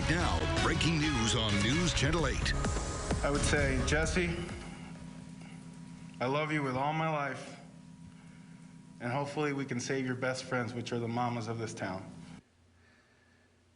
Right now, breaking news on News Channel 8. I would say, Jesse, I love you with all my life, and hopefully we can save your best friends, which are the mamas of this town.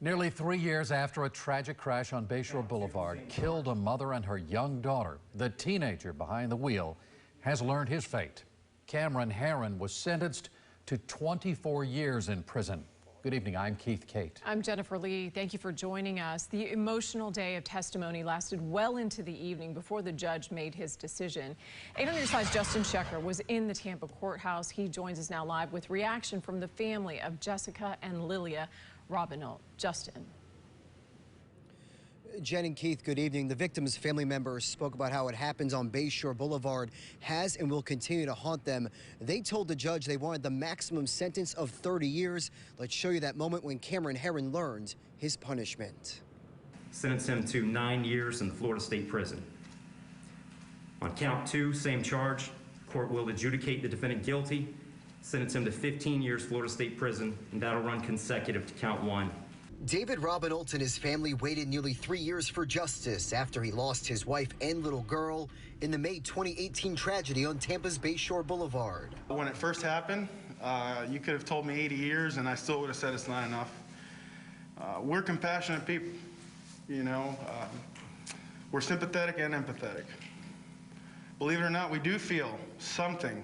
Nearly 3 years after a tragic crash on Bayshore Boulevard killed a mother and her young daughter, the teenager behind the wheel has learned his fate. Cameron Heyrin was sentenced to 24 years in prison. Good evening, I'm Keith Kate. I'm Jennifer Lee. Thank you for joining us. The emotional day of testimony lasted well into the evening before the judge made his decision. 8 on your side's Justin Shecker was in the Tampa courthouse. He joins us now live with reaction from the family of Jessica and Lilia Robinot. Justin. Jen and Keith, good evening. The victims' family members spoke about how it happens on Bayshore Boulevard has and will continue to haunt them. They told the judge they wanted the maximum sentence of 30 years. Let's show you that moment when Cameron Heyrin learned his punishment. Sentenced him to 9 years in the Florida State Prison. On count 2, same charge. Court will adjudicate the defendant guilty, sentence him to 15 years Florida State Prison, and that'll run consecutive to count 1. David Robinot and his family waited nearly 3 years for justice after he lost his wife and little girl in the May 2018 tragedy on Tampa's Bayshore Boulevard. When it first happened, you could have told me 80 years and I still would have said it's not enough. We're compassionate people, you know. We're sympathetic and empathetic. Believe it or not, we do feel something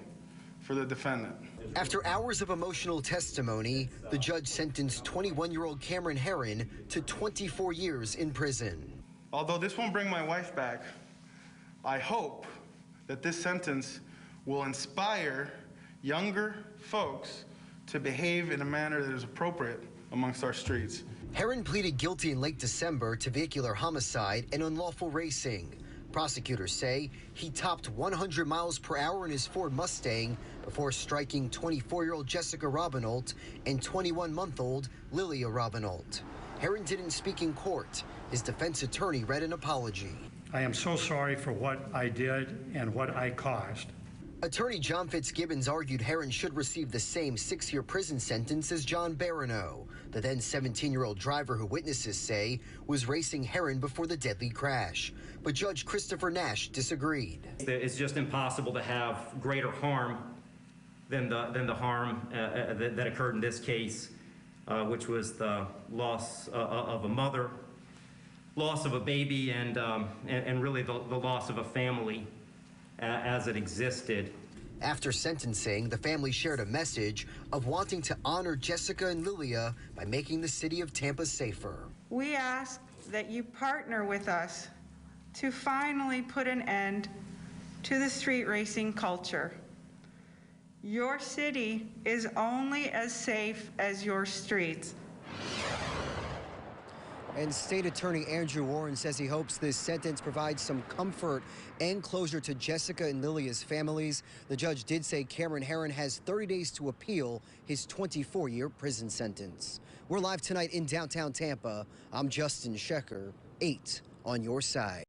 for the defendant. After hours of emotional testimony, the judge sentenced 21-year-old Cameron Heyrin to 24 years in prison. Although this won't bring my wife back, I hope that this sentence will inspire younger folks to behave in a manner that is appropriate amongst our streets. Heyrin pleaded guilty in late December to vehicular homicide and unlawful racing. Prosecutors say he topped 100 miles per hour in his Ford Mustang before striking 24-year-old Jessica Robinot and 21-month-old Lilia Robinot. Heyrin didn't speak in court. His defense attorney read an apology. I am so sorry for what I did and what I caused. Attorney John Fitzgibbons argued Heyrin should receive the same 6-year prison sentence as John Barano, the then 17-year-old driver who witnesses say was racing Heyrin before the deadly crash. But Judge Christopher Nash disagreed. It's just impossible to have greater harm than the harm that occurred in this case, which was the loss of a mother, loss of a baby, and really the loss of a family as it existed. After sentencing, the family shared a message of wanting to honor Jessica and Lilia by making the city of Tampa safer. We ask that you partner with us to finally put an end to the street racing culture. Your city is only as safe as your streets. And State Attorney Andrew Warren says he hopes this sentence provides some comfort and closure to Jessica and Lilia's families. The judge did say Cameron Heyrin has 30 days to appeal his 24-year prison sentence. We're live tonight in downtown Tampa. I'm Justin Shecker, 8 on your side.